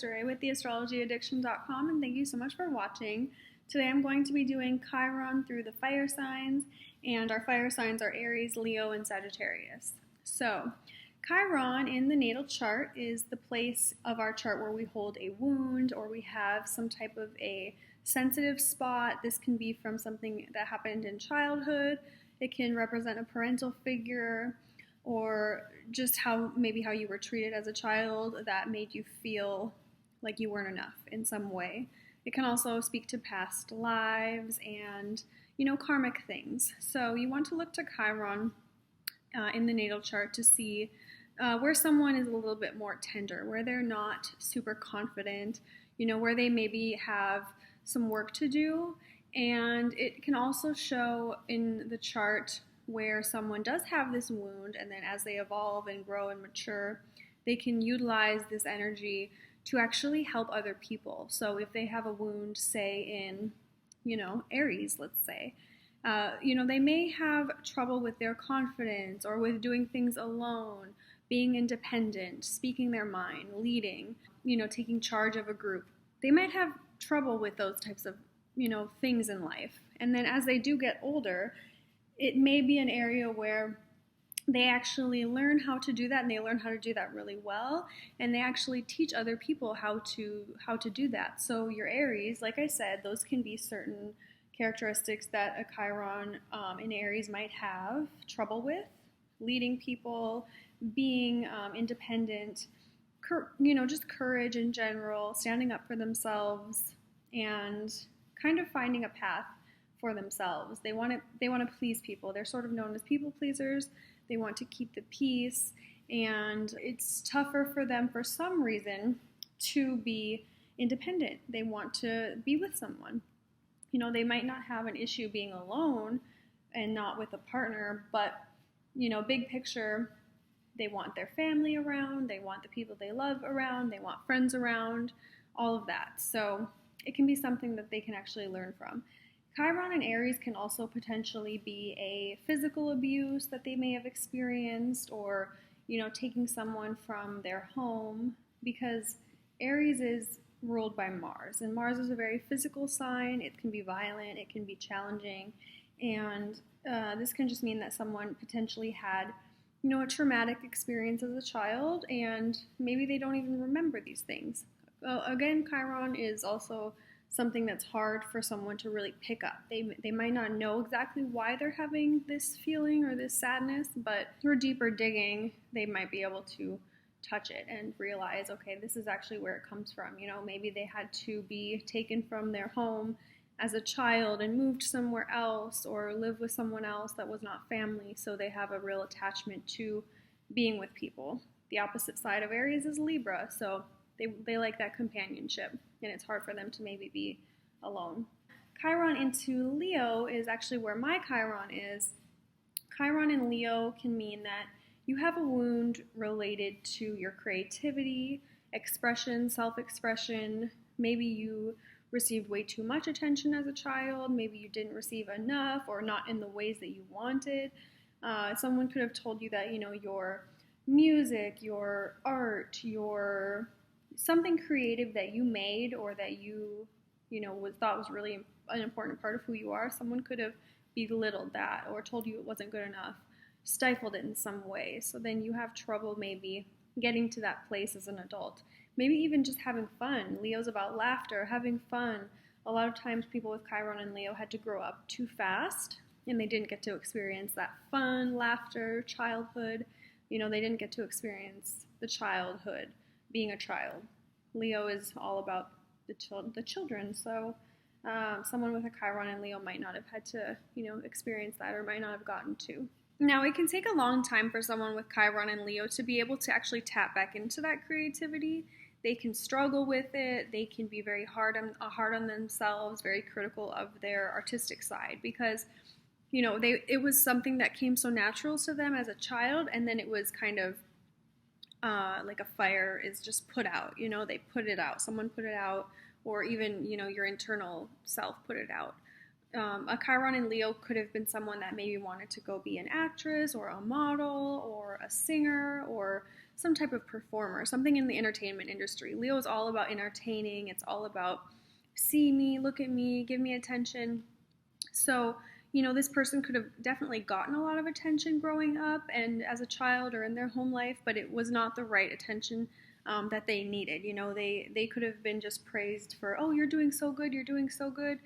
Desiree with theastrologyaddiction.com, and thank you so much for watching. Today I'm going to be doing Chiron through the fire signs, and our fire signs are Aries, Leo, and Sagittarius. So, Chiron in the natal chart is the place of our chart where we hold a wound or we have some type of a sensitive spot. This can be from something that happened in childhood. It can represent a parental figure, or just maybe how you were treated as a child that made you feel like you weren't enough in some way. It can also speak to past lives and, karmic things. So you want to look to Chiron in the natal chart to see where someone is a little bit more tender, where they're not super confident, where they maybe have some work to do. And it can also show in the chart where someone does have this wound, and then as they evolve and grow and mature, they can utilize this energy to actually help other people. So if they have a wound, say in, Aries, let's say, they may have trouble with their confidence or with doing things alone, being independent, speaking their mind, leading, taking charge of a group. They might have trouble with those types of, things in life. And then as they do get older, it may be an area where they actually learn how to do that, and they learn how to do that really well, and they actually teach other people how to do that. So your Aries, like I said, those can be certain characteristics that a Chiron in Aries might have trouble with: leading people, being independent, just courage in general, standing up for themselves, and kind of finding a path for themselves. They want to please people. They're sort of known as people pleasers. They want to keep the peace, and it's tougher for them for some reason to be independent. They want to be with someone. They might not have an issue being alone and not with a partner, but big picture, they want their family around, they want the people they love around, they want friends around, all of that. So it can be something that they can actually learn from. Chiron in Aries can also potentially be a physical abuse that they may have experienced, or, taking someone from their home, because Aries is ruled by Mars, and Mars is a very physical sign. It can be violent, it can be challenging, and this can just mean that someone potentially had, a traumatic experience as a child, and maybe they don't even remember these things. Again, Chiron is also something that's hard for someone to really pick up. They might not know exactly why they're having this feeling or this sadness, but through deeper digging, they might be able to touch it and realize, okay, this is actually where it comes from. Maybe they had to be taken from their home as a child and moved somewhere else, or live with someone else that was not family, so they have a real attachment to being with people. The opposite side of Aries is Libra, so they like that companionship, and it's hard for them to maybe be alone. Chiron into Leo is actually where my Chiron is. Chiron in Leo can mean that you have a wound related to your creativity, expression, self-expression. Maybe you received way too much attention as a child. Maybe you didn't receive enough, or not in the ways that you wanted. Someone could have told you that, your music, your art, your something creative that you made, or that you thought was really an important part of who you are, someone could have belittled that or told you it wasn't good enough, stifled it in some way. So then you have trouble maybe getting to that place as an adult. Maybe even just having fun. Leo's about laughter, having fun. A lot of times people with Chiron and Leo had to grow up too fast, and they didn't get to experience that fun, laughter, childhood. They didn't get to experience the childhood, being a child. Leo is all about the children, so someone with a Chiron and Leo might not have had to, experience that, or might not have gotten to. Now, it can take a long time for someone with Chiron and Leo to be able to actually tap back into that creativity. They can struggle with it. They can be very hard on themselves, very critical of their artistic side, because it was something that came so natural to them as a child, and then it was kind of like a fire is just put out. They put it out. Someone put it out, or even your internal self put it out. A Chiron in Leo could have been someone that maybe wanted to go be an actress or a model or a singer or some type of performer, something in the entertainment industry. Leo is all about entertaining. It's all about see me, look at me, give me attention. So, this person could have definitely gotten a lot of attention growing up and as a child or in their home life, but it was not the right attention that they needed. They could have been just praised for, oh, you're doing so good, you're doing so good.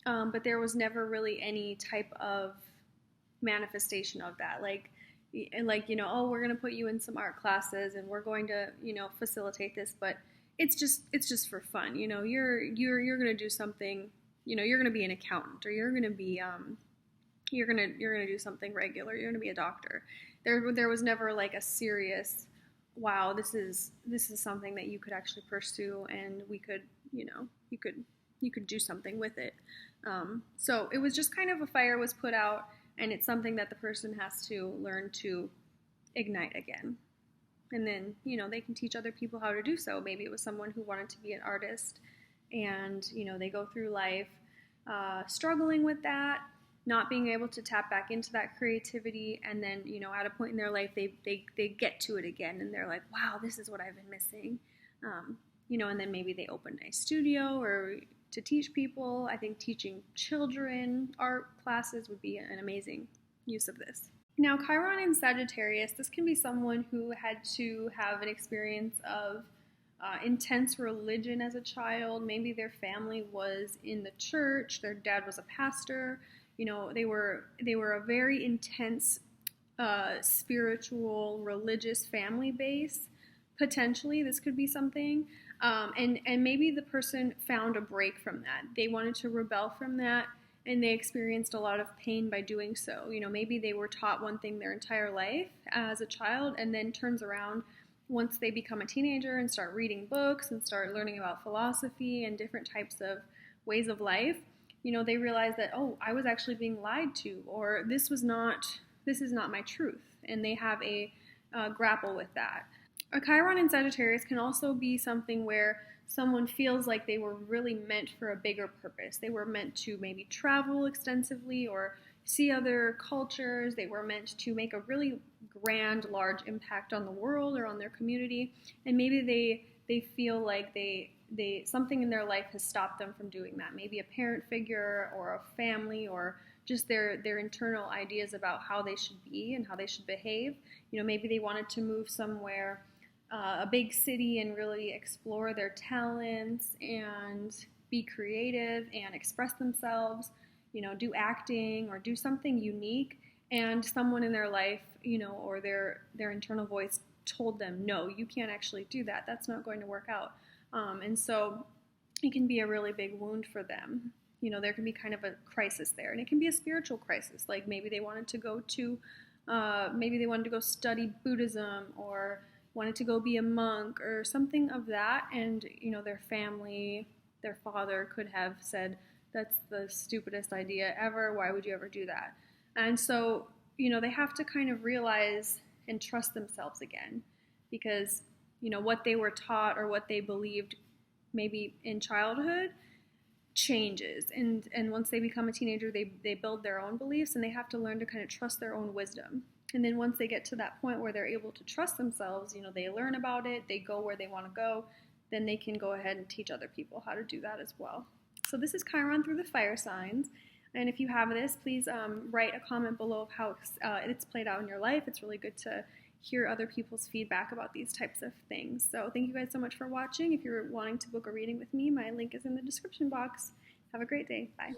But there was never really any type of manifestation of that. Oh, we're going to put you in some art classes and we're going to, facilitate this, but it's just for fun. You're going to do something, you're going to be an accountant, or you're going to be, you're going to do something regular. You're going to be a doctor. There was never like a serious, wow, this is something that you could actually pursue and we could, you could do something with it. So it was just kind of a fire was put out, and it's something that the person has to learn to ignite again. And then, they can teach other people how to do so. Maybe it was someone who wanted to be an artist and, they go through life struggling with that, not being able to tap back into that creativity. And then, at a point in their life, they get to it again and they're like, wow, this is what I've been missing. And then maybe they open a studio or to teach people. I think teaching children art classes would be an amazing use of this. Now, Chiron in Sagittarius, this can be someone who had to have an experience of intense religion as a child. Maybe their family was in the church, their dad was a pastor. They were a very intense spiritual, religious family base. Potentially, this could be something. And maybe the person found a break from that. They wanted to rebel from that, and they experienced a lot of pain by doing so. Maybe they were taught one thing their entire life as a child, and then turns around once they become a teenager and start reading books and start learning about philosophy and different types of ways of life. They realize that, oh, I was actually being lied to, or this is not my truth, and they have a grapple with that. A Chiron in Sagittarius can also be something where someone feels like they were really meant for a bigger purpose. They were meant to maybe travel extensively or see other cultures. They were meant to make a really grand, large impact on the world or on their community. And maybe they feel like they something in their life has stopped them from doing that. Maybe a parent figure or a family, or just their internal ideas about how they should be and how they should behave. Maybe they wanted to move somewhere, a big city, and really explore their talents and be creative and express themselves, do acting or do something unique. And someone in their life, or their internal voice told them, no, you can't actually do that. That's not going to work out. And so it can be a really big wound for them. There can be kind of a crisis there, and it can be a spiritual crisis. Like maybe they wanted to go study Buddhism, or wanted to go be a monk or something of that. And, their family, their father could have said, that's the stupidest idea ever. Why would you ever do that? And so, they have to kind of realize and trust themselves again, because, what they were taught or what they believed maybe in childhood changes. And once they become a teenager, they build their own beliefs, and they have to learn to kind of trust their own wisdom. And then once they get to that point where they're able to trust themselves, they learn about it, they go where they want to go, then they can go ahead and teach other people how to do that as well. So this is Chiron through the fire signs. And if you have this, please write a comment below of how it's played out in your life. It's really good to hear other people's feedback about these types of things. So thank you guys so much for watching. If you're wanting to book a reading with me, my link is in the description box. Have a great day. Bye.